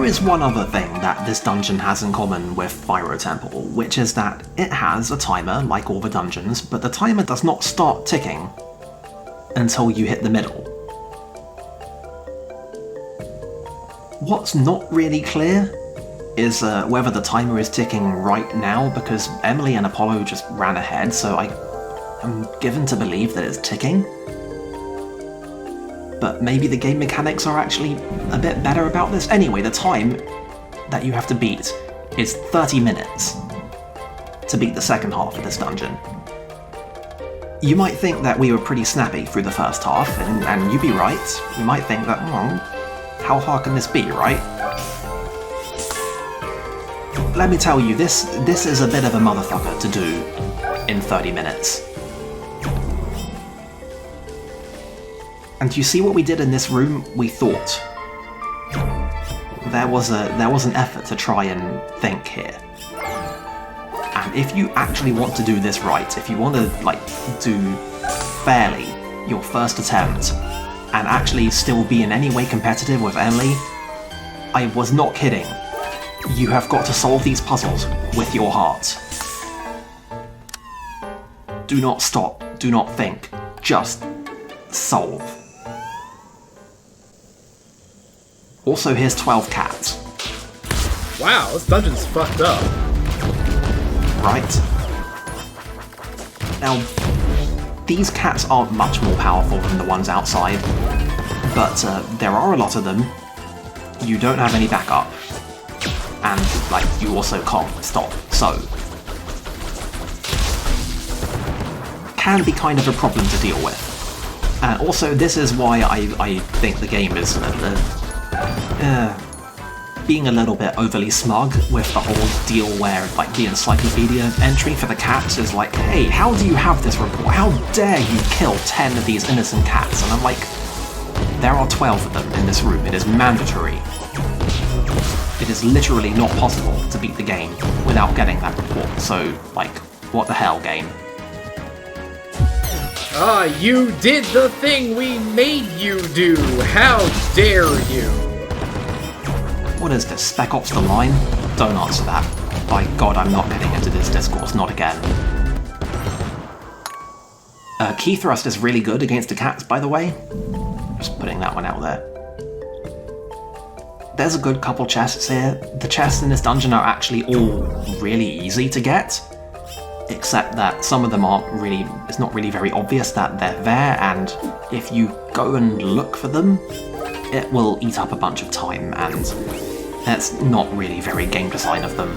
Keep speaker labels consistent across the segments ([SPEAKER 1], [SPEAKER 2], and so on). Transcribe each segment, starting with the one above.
[SPEAKER 1] There is one other thing that this dungeon has in common with Fyro Temple, which is that it has a timer, like all the dungeons, but the timer does not start ticking until you hit the middle. What's not really clear is whether the timer is ticking right now, because Emily and Apollo just ran ahead, so I'm given to believe that it's ticking. But maybe the game mechanics are actually a bit better about this. Anyway, the time that you have to beat is 30 minutes to beat the second half of this dungeon. You might think that we were pretty snappy through the first half, and you'd be right. You might think that, how hard can this be, right? Let me tell you, this is a bit of a motherfucker to do in 30 minutes. And you see what we did in this room? We thought. There was an effort to try and think here. And if you actually want to do this right, if you want to do fairly your first attempt and actually still be in any way competitive with Emily, I was not kidding. You have got to solve these puzzles with your heart. Do not stop, do not think, just solve. Also, here's 12 cats.
[SPEAKER 2] Wow, this dungeon's fucked up.
[SPEAKER 1] Right? Now, these cats aren't much more powerful than the ones outside, but there are a lot of them. You don't have any backup. And, you also can't stop, so... can be kind of a problem to deal with. And also, this is why I think the game is being a little bit overly smug with the whole deal where, the encyclopedia entry for the cats is like, hey, how do you have this report? How dare you kill 10 of these innocent cats? And I'm like, there are 12 of them in this room. It is mandatory. It is literally not possible to beat the game without getting that report. So, what the hell, game?
[SPEAKER 2] Ah, you did the thing we made you do! How dare you!
[SPEAKER 1] What is this, Spec Ops The Line? Don't answer that. By God, I'm not getting into this discourse, not again. Key Thrust is really good against the cats, by the way. Just putting that one out there. There's a good couple chests here. The chests in this dungeon are actually all really easy to get, except that some of them it's not really very obvious that they're there, and if you go and look for them, it will eat up a bunch of time, and that's not really very game design of them.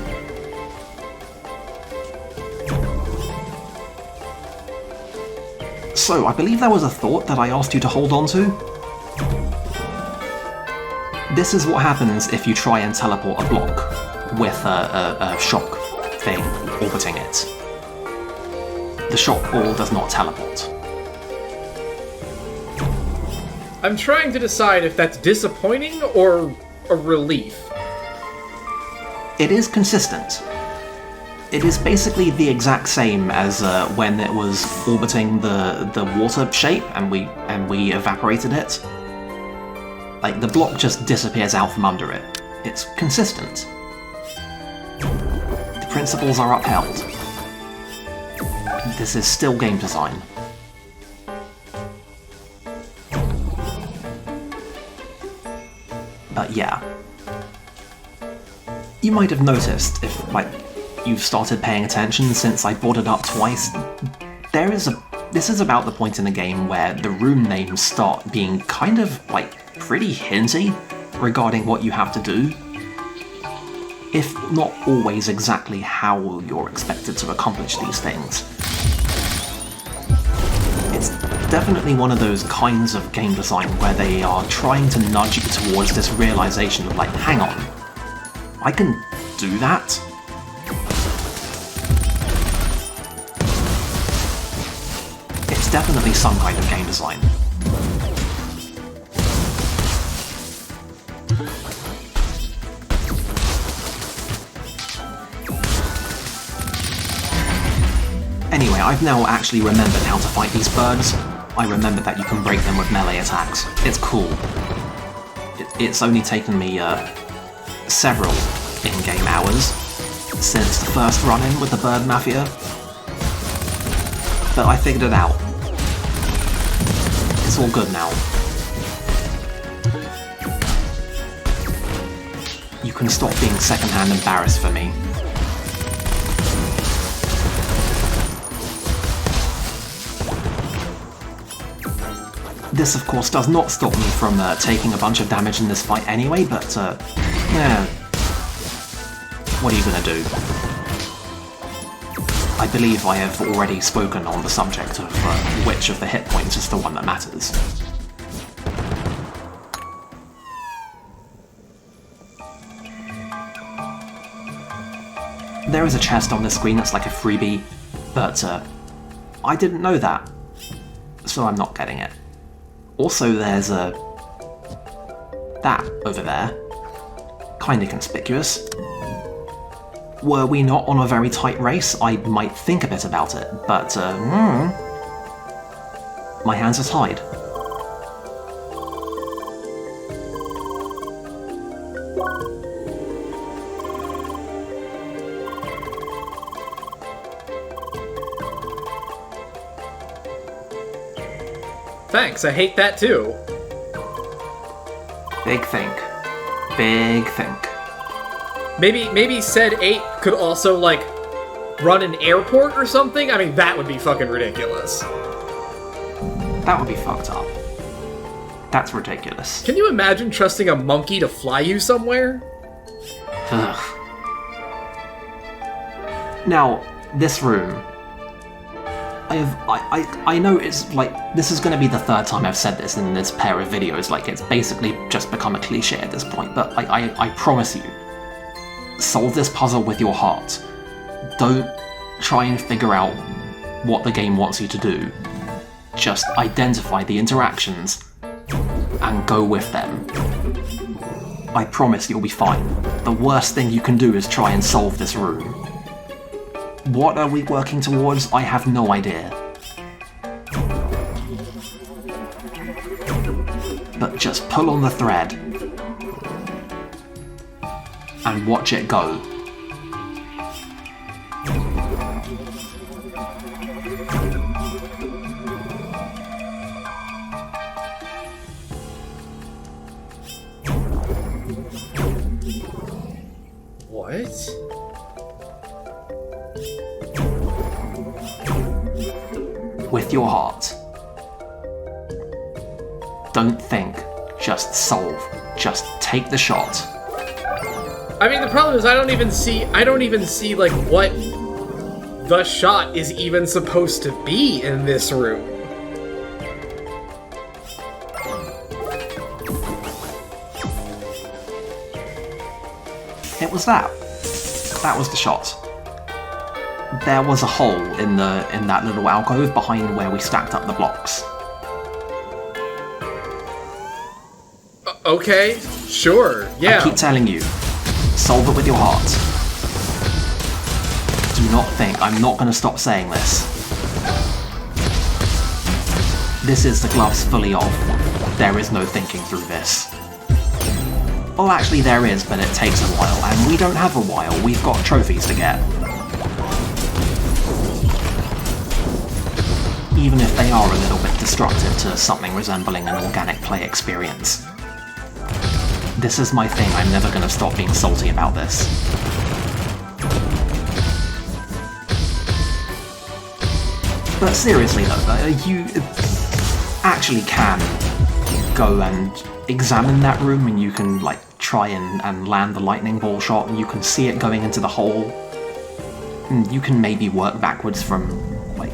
[SPEAKER 1] So, I believe there was a thought that I asked you to hold on to. This is what happens if you try and teleport a block with a shock thing orbiting it. The shock ball does not teleport.
[SPEAKER 2] I'm trying to decide if that's disappointing or a relief.
[SPEAKER 1] It is consistent. It is basically the exact same as when it was orbiting the water shape and we evaporated it. The block just disappears out from under it. It's consistent. The principles are upheld. This is still game design. But yeah. You might have noticed, if, you've started paying attention since I brought it up twice, this is about the point in the game where the room names start being kind of, pretty hinty regarding what you have to do. If not always exactly how you're expected to accomplish these things. It's definitely one of those kinds of game design where they are trying to nudge you towards this realization of hang on, I can do that? It's definitely some kind of game design. Anyway, I've now actually remembered how to fight these birds. I remember that you can break them with melee attacks. It's cool. It's only taken me several in-game hours since the first run-in with the Bird Mafia, but I figured it out. It's all good now. You can stop being secondhand embarrassed for me. This, of course, does not stop me from taking a bunch of damage in this fight anyway, but, yeah. What are you gonna do? I believe I have already spoken on the subject of which of the hit points is the one that matters. There is a chest on the screen that's like a freebie, but I didn't know that, so I'm not getting it. Also, there's that over there. Kinda conspicuous. Were we not on a very tight race, I might think a bit about it, but my hands are tied.
[SPEAKER 2] Thanks, I hate that too.
[SPEAKER 1] Big think. Big think.
[SPEAKER 2] Maybe said 8 could also, like, run an airport or something? I mean, that would be fucking ridiculous.
[SPEAKER 1] That would be fucked up. That's ridiculous.
[SPEAKER 2] Can you imagine trusting a monkey to fly you somewhere?
[SPEAKER 1] Ugh. Now, this room. I know it's like, this is going to be the third time I've said this in this pair of videos, like it's basically just become a cliche at this point, but I promise you, solve this puzzle with your heart. Don't try and figure out what the game wants you to do. Just identify the interactions and go with them. I promise you'll be fine. The worst thing you can do is try and solve this room. What are we working towards? I have no idea. But just pull on the thread and watch it go.
[SPEAKER 2] What?
[SPEAKER 1] With your heart. Don't think, just solve. Just take the shot.
[SPEAKER 2] I mean, the problem is I don't even see like what the shot is even supposed to be in this room.
[SPEAKER 1] It was that. That was the shot. There was a hole in that little alcove behind where we stacked up the blocks.
[SPEAKER 2] Okay, sure, yeah.
[SPEAKER 1] I keep telling you, solve it with your heart. Do not think, I'm not going to stop saying this. This is the gloves fully off. There is no thinking through this. Well, actually there is, but it takes a while, and we don't have a while, we've got trophies to get. Even if they are a little bit destructive to something resembling an organic play experience. This is my thing, I'm never going to stop being salty about this. But seriously though, you actually can go and examine that room and you can like try and land the lightning ball shot and you can see it going into the hole. And you can maybe work backwards from, like,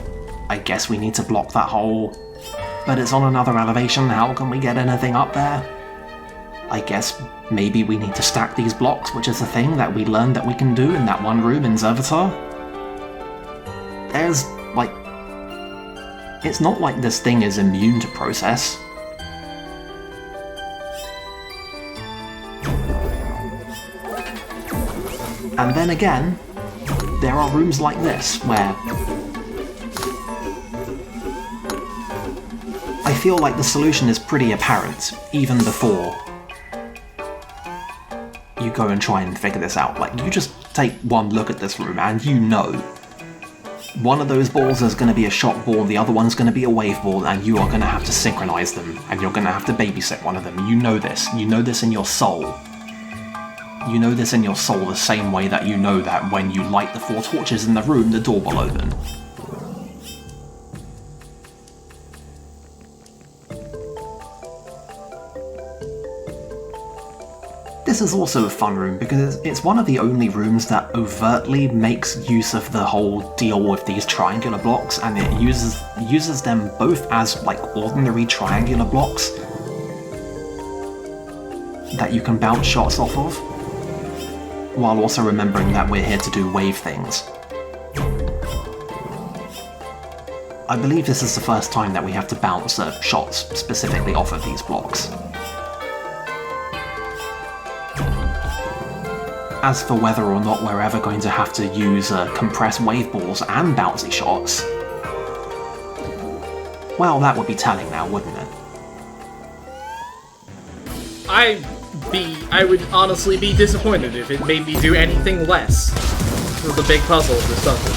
[SPEAKER 1] I guess we need to block that hole. But it's on another elevation, how can we get anything up there? I guess maybe we need to stack these blocks, which is a thing that we learned that we can do in that one room in Zervatar. There's, like... It's not like this thing is immune to process. And then again, there are rooms like this, where... I feel like the solution is pretty apparent, even before you go and try and figure this out. Like, you just take one look at this room and you know one of those balls is going to be a shot ball, the other one's going to be a wave ball, and you are going to have to synchronize them, and you're going to have to babysit one of them. You know this. You know this in your soul. You know this in your soul the same way that you know that when you light the 4 torches in the room, the door will open. This is also a fun room because it's one of the only rooms that overtly makes use of the whole deal with these triangular blocks, and it uses them both as like ordinary triangular blocks that you can bounce shots off of, while also remembering that we're here to do wave things. I believe this is the first time that we have to bounce shots specifically off of these blocks. As for whether or not we're ever going to have to use compressed wave balls and bouncy shots, well, that would be telling now, wouldn't it?
[SPEAKER 2] I would honestly be disappointed if it made me do anything less for the big puzzle of this dungeon.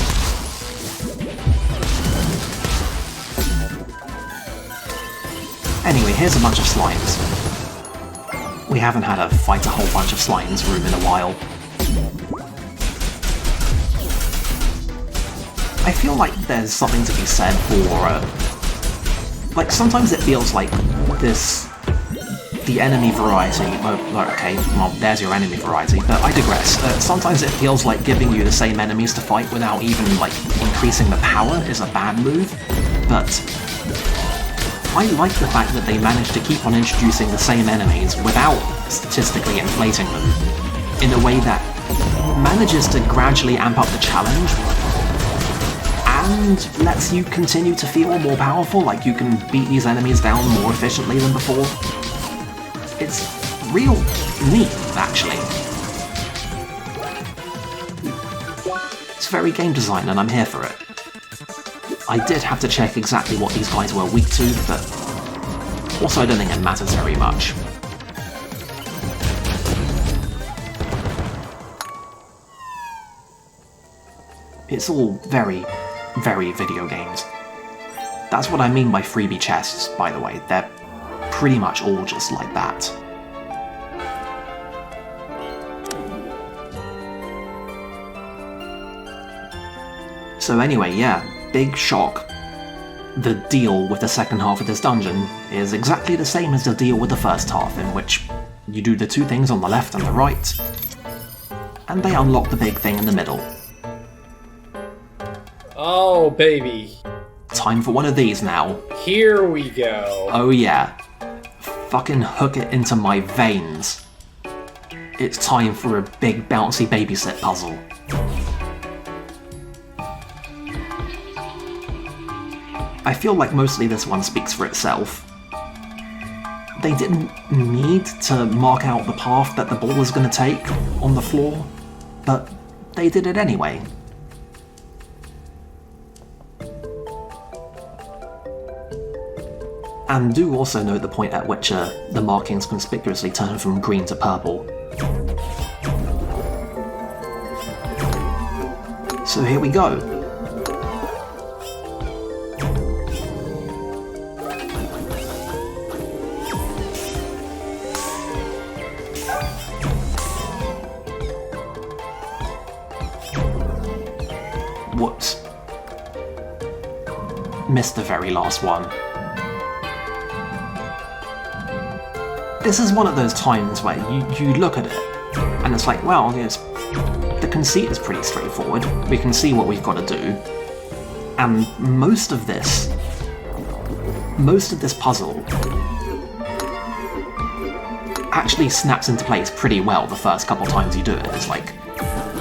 [SPEAKER 1] Anyway, here's a bunch of slimes. We haven't had a fight a whole bunch of slimes room in a while. I feel like there's something to be said for, like, sometimes it feels like the enemy variety, okay, well, there's your enemy variety, but I digress. Sometimes it feels like giving you the same enemies to fight without even, like, increasing the power is a bad move, but I like the fact that they managed to keep on introducing the same enemies without statistically inflating them, in a way that manages to gradually amp up the challenge, and lets you continue to feel more powerful, like you can beat these enemies down more efficiently than before. It's real neat, actually. It's very game design, and I'm here for it. I did have to check exactly what these guys were weak to, but also I don't think it matters very much. It's all very, very video games. That's what I mean by freebie chests, by the way. They're pretty much all just like that. So anyway, yeah, big shock. The deal with the second half of this dungeon is exactly the same as the deal with the first half, in which you do the 2 things on the left and the right, and they unlock the big thing in the middle.
[SPEAKER 2] Oh, baby.
[SPEAKER 1] Time for one of these now.
[SPEAKER 2] Here we go.
[SPEAKER 1] Oh yeah. Fucking hook it into my veins. It's time for a big bouncy babysit puzzle. I feel like mostly this one speaks for itself. They didn't need to mark out the path that the ball was going to take on the floor, but they did it anyway. And do also note the point at which the markings conspicuously turn from green to purple. So here we go. Whoops. Missed the very last one. This is one of those times where you look at it, and it's like, well, the conceit is pretty straightforward. We can see what we've got to do. And most of this puzzle actually snaps into place pretty well the first couple times you do it. It's like,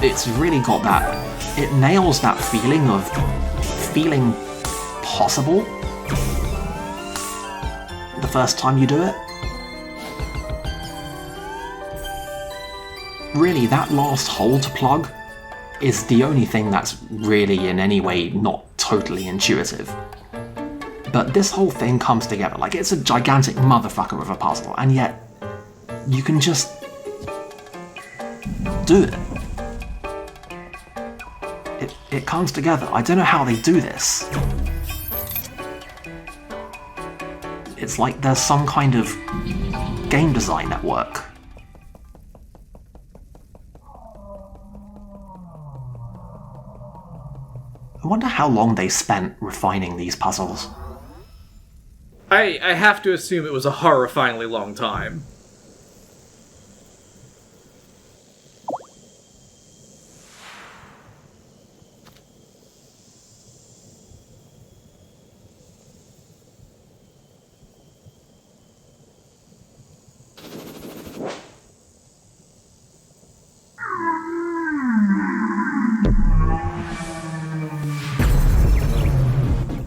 [SPEAKER 1] it's really got that, it nails that feeling of feeling possible the first time you do it. Really, that last hole to plug is the only thing that's really in any way not totally intuitive. But this whole thing comes together, like it's a gigantic motherfucker of a puzzle, and yet you can just do it. It comes together. I don't know how they do this. It's like there's some kind of game design at work. I wonder how long they spent refining these puzzles.
[SPEAKER 2] I have to assume it was a horrifyingly long time.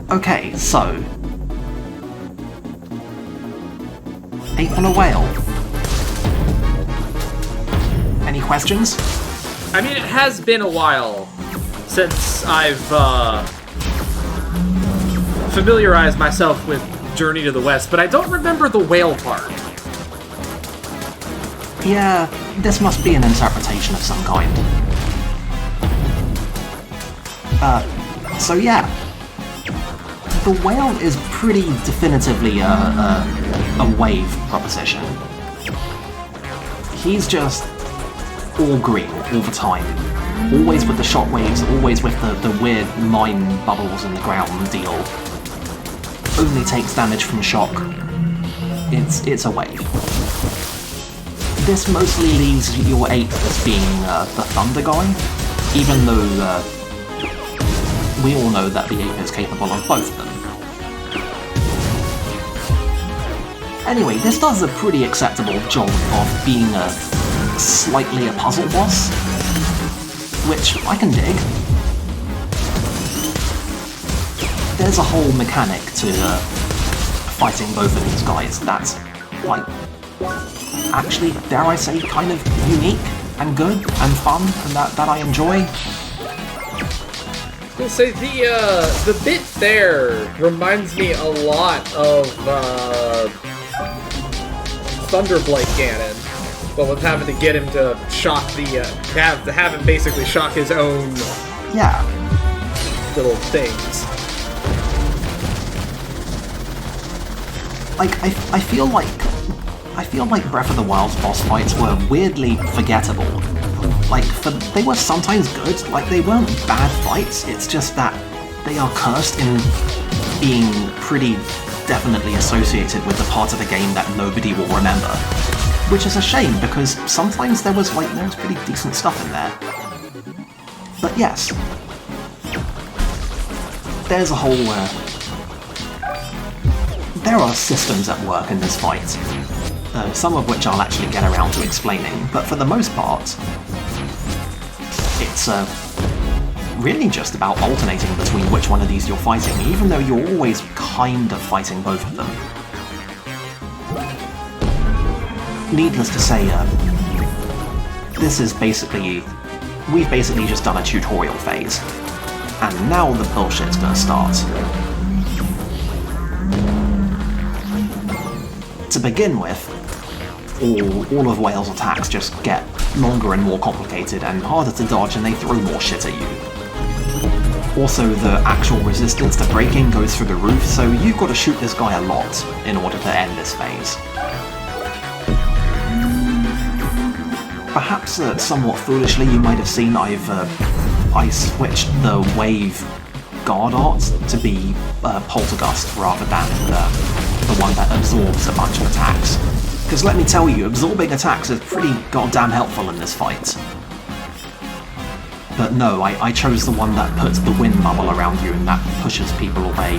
[SPEAKER 1] Okay, so... Ape on a whale. Any questions?
[SPEAKER 2] I mean, it has been a while since I've familiarized myself with Journey to the West, but I don't remember the whale part.
[SPEAKER 1] Yeah, this must be an interpretation of some kind. So yeah. The whale is pretty definitively a wave proposition. He's just all green all the time. Always with the shock waves, always with the weird mine bubbles in the ground deal. Only takes damage from shock. It's a wave. This mostly leaves your ape as being the thunder guy, even though we all know that the ape is capable of both of them. Anyway, this does a pretty acceptable job of being slightly a puzzle boss, which I can dig. There's a whole mechanic to fighting both of these guys that's, like, actually, dare I say, kind of unique and good and fun, and that I enjoy.
[SPEAKER 2] I'll say the bit there reminds me a lot of Thunderblight Ganon, but with having to get him to shock the have him basically shock his own little things.
[SPEAKER 1] Like I feel like Breath of the Wild's boss fights were weirdly forgettable. Like, they were sometimes good, like they weren't bad fights, it's just that they are cursed in being pretty definitely associated with the part of the game that nobody will remember. Which is a shame, because sometimes there was pretty decent stuff in there. But yes, there's a whole, there are systems at work in this fight, some of which I'll actually get around to explaining, but for the most part, it's really just about alternating between which one of these you're fighting, even though you're always kind of fighting both of them. Needless to say, this is we've basically just done a tutorial phase, and now the bullshit's gonna start. To begin with, all of Whale's attacks just get longer and more complicated and harder to dodge, and they throw more shit at you. Also, the actual resistance to braking goes through the roof, so you've got to shoot this guy a lot in order to end this phase. Perhaps somewhat foolishly you might have seen I switched the wave guard art to be Poltergust rather than the one that absorbs a bunch of attacks. Because let me tell you, absorbing attacks is pretty goddamn helpful in this fight. But no, I chose the one that puts the wind bubble around you and that pushes people away.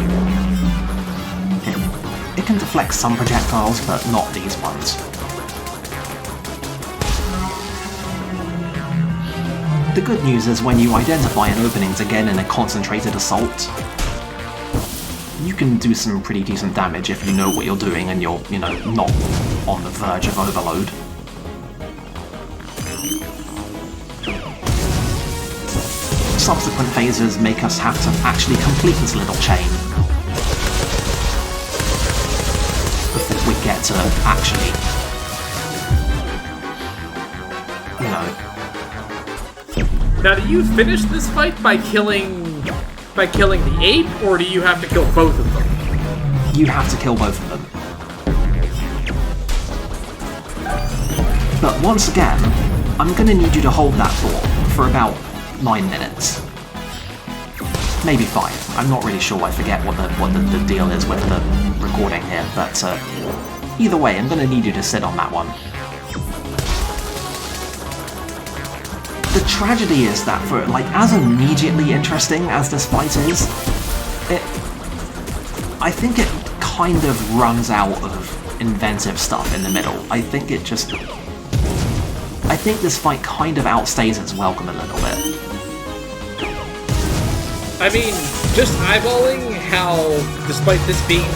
[SPEAKER 1] It can deflect some projectiles, but not these ones. The good news is when you identify an opening to get in a concentrated assault, you can do some pretty decent damage if you know what you're doing and you're, not on the verge of overload. Subsequent phases make us have to actually complete this little chain before we get to actually,
[SPEAKER 2] Now, do you finish this fight by killing the ape, or do you have to kill both of them?
[SPEAKER 1] You have to kill both of them. But once again, I'm gonna need you to hold that thought for about 9 minutes. Maybe 5. I'm not really sure. I forget what the deal is with the recording here, but either way, I'm gonna need you to sit on that one. The tragedy is that for, like, as immediately interesting as this fight is, I think it kind of runs out of inventive stuff in the middle. I think this fight kind of outstays its welcome a little bit.
[SPEAKER 2] I mean, just eyeballing how, despite this being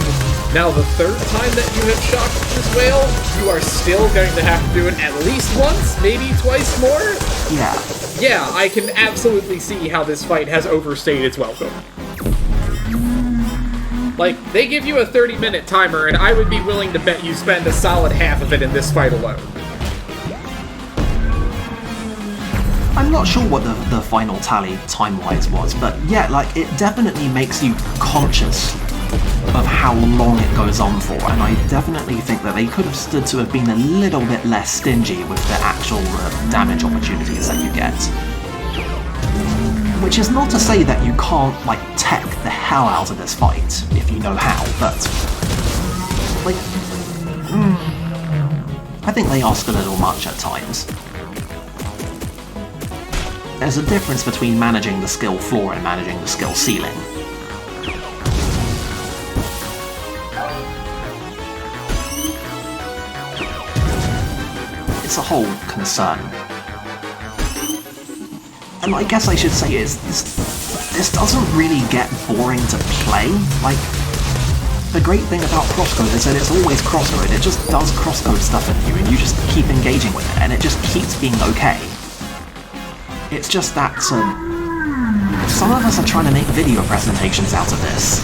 [SPEAKER 2] now the 3rd time that you have shocked this whale, you are still going to have to do it at least once, maybe twice more?
[SPEAKER 1] Yeah.
[SPEAKER 2] Yeah, I can absolutely see how this fight has overstayed its welcome. Like, they give you a 30-minute timer, and I would be willing to bet you spend a solid half of it in this fight alone.
[SPEAKER 1] I'm not sure what the final tally time-wise was, but yeah, like, it definitely makes you conscious of how long it goes on for, and I definitely think that they could have stood to have been a little bit less stingy with the actual damage opportunities that you get. Which is not to say that you can't, like, tech the hell out of this fight, if you know how, but, like, I think they ask a little much at times. There's a difference between managing the skill floor and managing the skill ceiling. It's a whole concern. And I guess I should say is, this doesn't really get boring to play. Like, the great thing about CrossCode is that it's always CrossCode. It just does CrossCode stuff at you, and you just keep engaging with it, and it just keeps being okay. It's just that, some of us are trying to make video presentations out of this.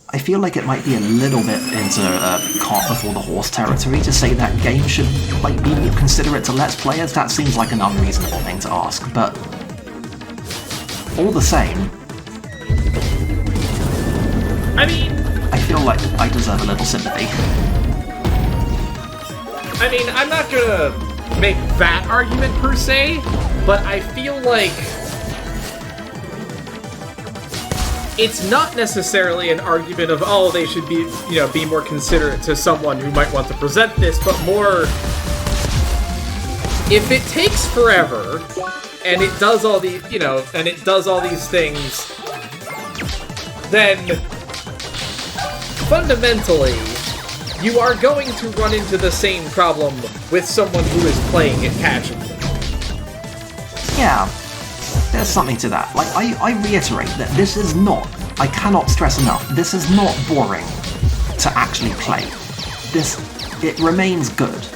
[SPEAKER 1] I feel like it might be a little bit into cart before the horse territory to say that games should, like, be more considerate to Let's Players. That seems like an unreasonable thing to ask, but all the same,
[SPEAKER 2] I mean,
[SPEAKER 1] I feel like I deserve a little sympathy.
[SPEAKER 2] I mean, I'm not gonna make that argument per se, but I feel like it's not necessarily an argument of, oh, they should be, be more considerate to someone who might want to present this, but more, if it takes forever, and it does all these, and it does all these things, then fundamentally, you are going to run into the same problem with someone who is playing it casually.
[SPEAKER 1] Yeah, there's something to that. Like, I reiterate that this is not, I cannot stress enough, this is not boring to actually play. It remains good.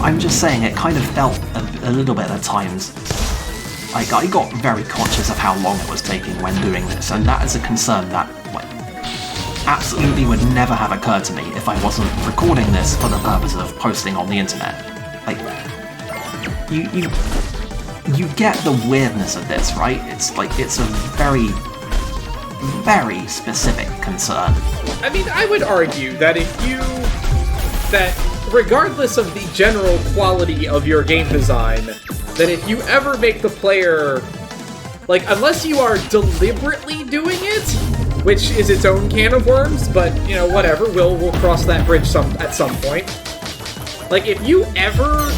[SPEAKER 1] I'm just saying it kind of felt a little bit at times. Like, I got very conscious of how long it was taking when doing this, and that is a concern that, like, absolutely would never have occurred to me if I wasn't recording this for the purpose of posting on the internet. Like, you get the weirdness of this, right? It's like, it's a very, very specific concern.
[SPEAKER 2] I mean, I would argue that regardless of the general quality of your game design, that if you ever make the player, like, unless you are deliberately doing it, which is its own can of worms, but, whatever, we'll cross that bridge at some point. Like, if you ever,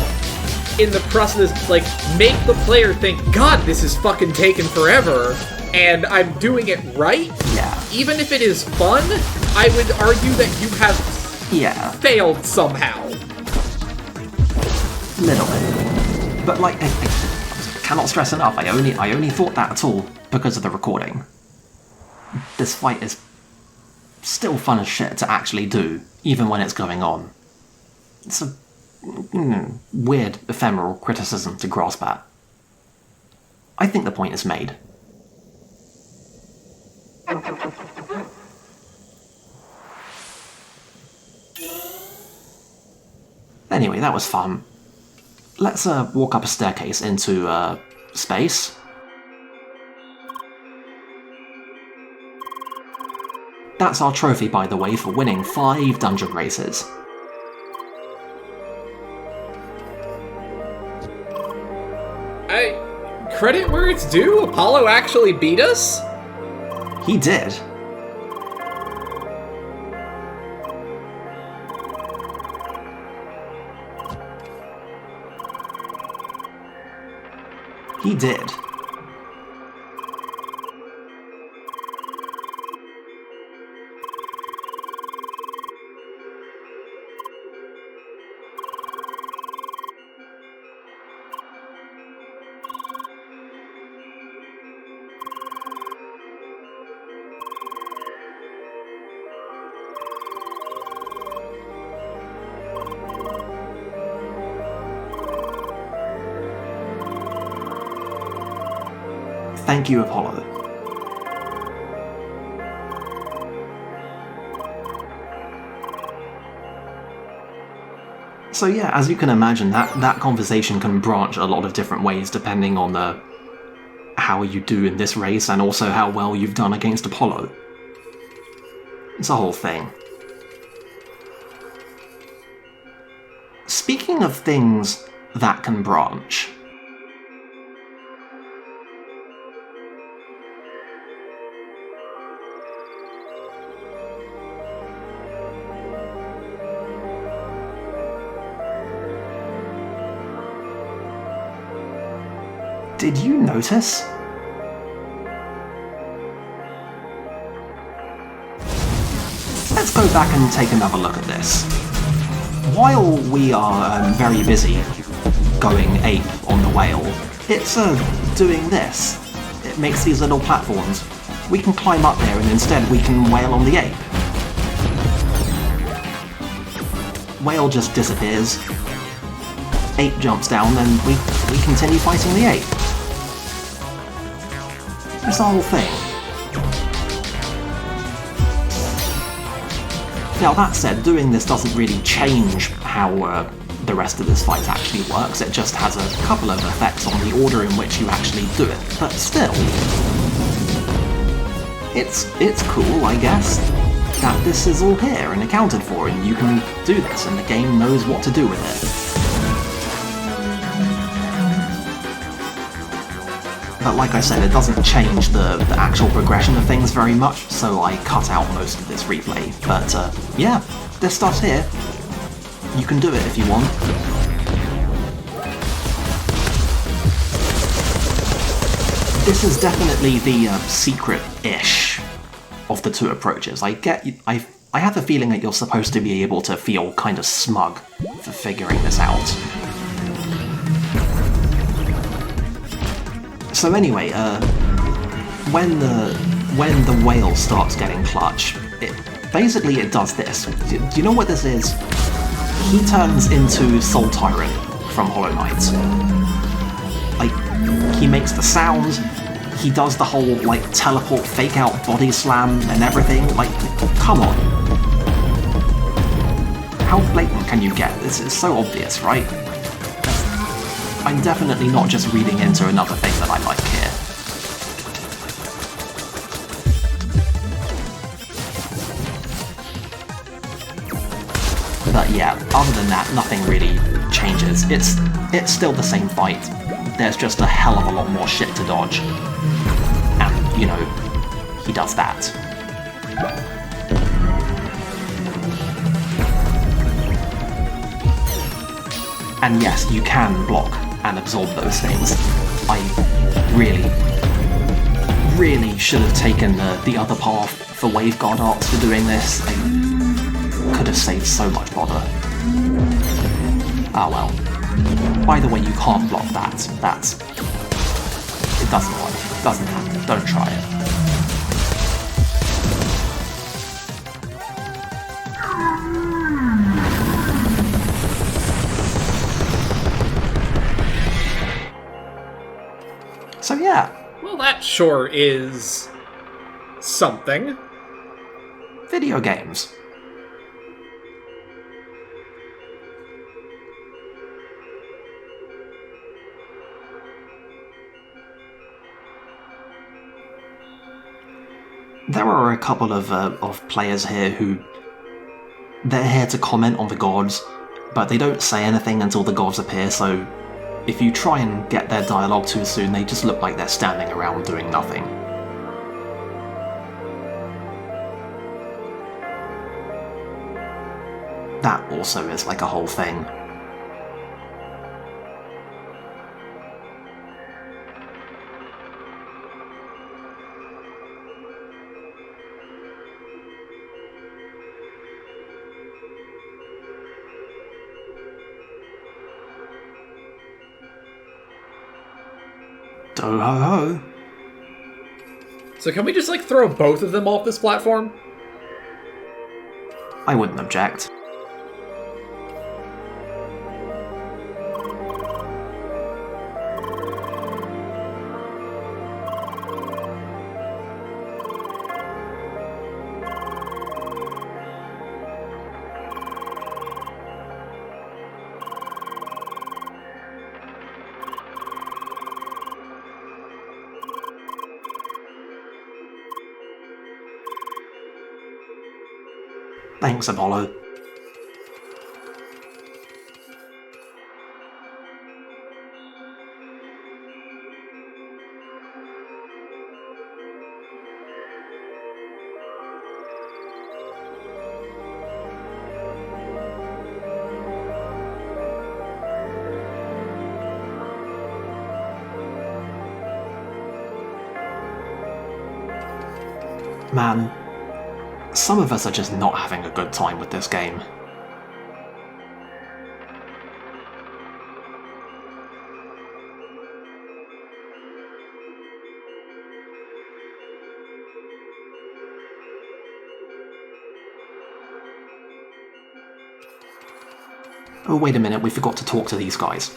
[SPEAKER 2] in the process, like, make the player think, God, this is fucking taking forever, and I'm doing it right,
[SPEAKER 1] yeah,
[SPEAKER 2] even if it is fun, I would argue that you have failed somehow.
[SPEAKER 1] Little bit. But, like, I cannot stress enough, I only thought that at all because of the recording. This fight is still fun as shit to actually do, even when it's going on. It's a weird, ephemeral criticism to grasp at. I think the point is made. Anyway, that was fun. Let's walk up a staircase into space. That's our trophy, by the way, for winning 5 dungeon races.
[SPEAKER 2] Credit where it's due, Apollo actually beat us?
[SPEAKER 1] He did. He did. Thank you, Apollo. So yeah, as you can imagine, that conversation can branch a lot of different ways depending on how you do in this race and also how well you've done against Apollo. It's a whole thing. Speaking of things that can branch... Did you notice? Let's go back and take another look at this. While we are very busy going ape on the whale, it's doing this. It makes these little platforms. We can climb up there and instead we can whale on the ape. Whale just disappears. Ape jumps down, then we continue fighting the ape. It's the whole thing. Now that said, doing this doesn't really change how the rest of this fight actually works. It just has a couple of effects on the order in which you actually do it. But still, it's cool, I guess, that this is all here and accounted for, and you can do this, and the game knows what to do with it. But like I said, it doesn't change the actual progression of things very much, so I cut out most of this replay. But yeah, this stuff's here. You can do it if you want. This is definitely the secret-ish of the two approaches. I have a feeling that you're supposed to be able to feel kind of smug for figuring this out. So anyway, when the whale starts getting clutch, it does this. Do you know what this is? He turns into Soul Tyrant from Hollow Knight. Like, he makes the sound, he does the whole, like, teleport fake out body slam and everything. Like, come on. How blatant can you get? This is so obvious, right? I'm definitely not just reading into another thing that I like here. But yeah, other than that, nothing really changes. It's still the same fight. There's just a hell of a lot more shit to dodge. And, you know, he does that. And yes, you can block and absorb those things. I really should have taken the other path for Waveguard arts for doing this. I could have saved so much bother. Ah well. By the way, you can't block that. It doesn't work. It doesn't happen. Don't try it. So yeah.
[SPEAKER 2] Well, that sure is something.
[SPEAKER 1] Video games. There are a couple of players here who... they're here to comment on the gods, but they don't say anything until the gods appear, so if you try and get their dialogue too soon, they just look like they're standing around doing nothing. That also is like a whole thing. Do ho ho.
[SPEAKER 2] So can we just, like, throw both of them off this platform?
[SPEAKER 1] I wouldn't object. Thanks, Apollo. Man, some of us are just not having a good time with this game. Oh, wait a minute, we forgot to talk to these guys.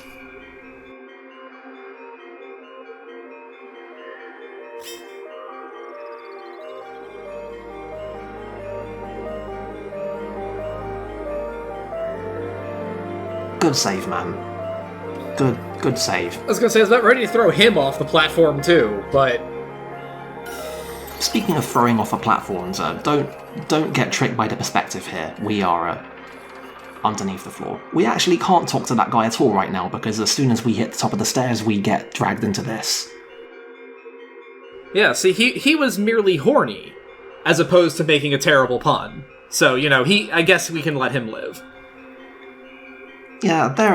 [SPEAKER 1] Good save, man. Good save.
[SPEAKER 2] I was gonna say, I was about ready to throw him off the platform too, but...
[SPEAKER 1] Speaking of throwing off the platforms, don't get tricked by the perspective here. We are underneath the floor. We actually can't talk to that guy at all right now, because as soon as we hit the top of the stairs, we get dragged into this.
[SPEAKER 2] Yeah, see, he was merely horny, as opposed to making a terrible pun. So, you know, I guess we can let him live.
[SPEAKER 1] Yeah, there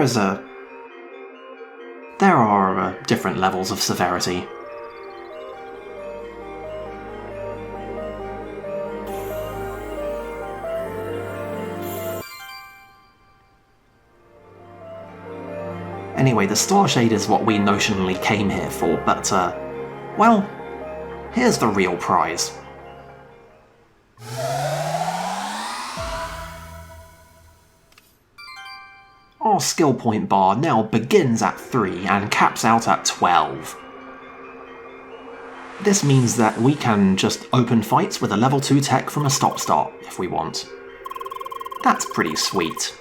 [SPEAKER 1] are different levels of severity. Anyway, the Star Shade is what we notionally came here for, but, well, here's the real prize. Our skill point bar now begins at 3 and caps out at 12. This means that we can just open fights with a level 2 tech from a stop-start if we want. That's pretty sweet.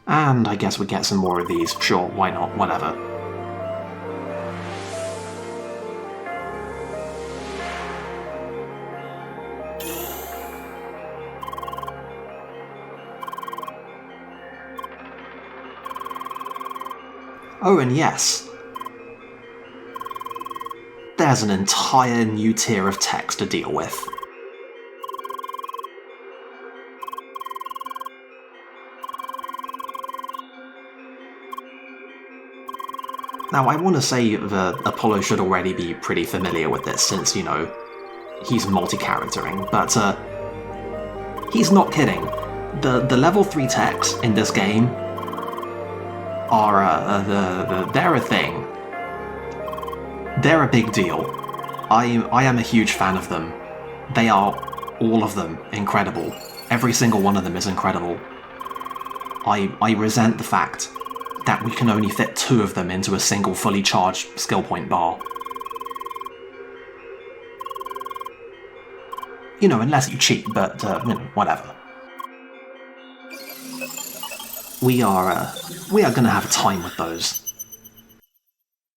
[SPEAKER 1] And I guess we get some more of these. Sure, why not? Whatever. Oh, and yes. There's an entire new tier of text to deal with. Now, I want to say that Apollo should already be pretty familiar with this, since, you know, he's multi-charactering, but, he's not kidding. The level 3 techs in this game are, they're a thing. They're a big deal. I am a huge fan of them. They are, all of them, incredible. Every single one of them is incredible. I resent the fact that we can only fit 2 of them into a single fully charged skill point bar. You know, unless you cheat, but, whatever. We are gonna have a time with those.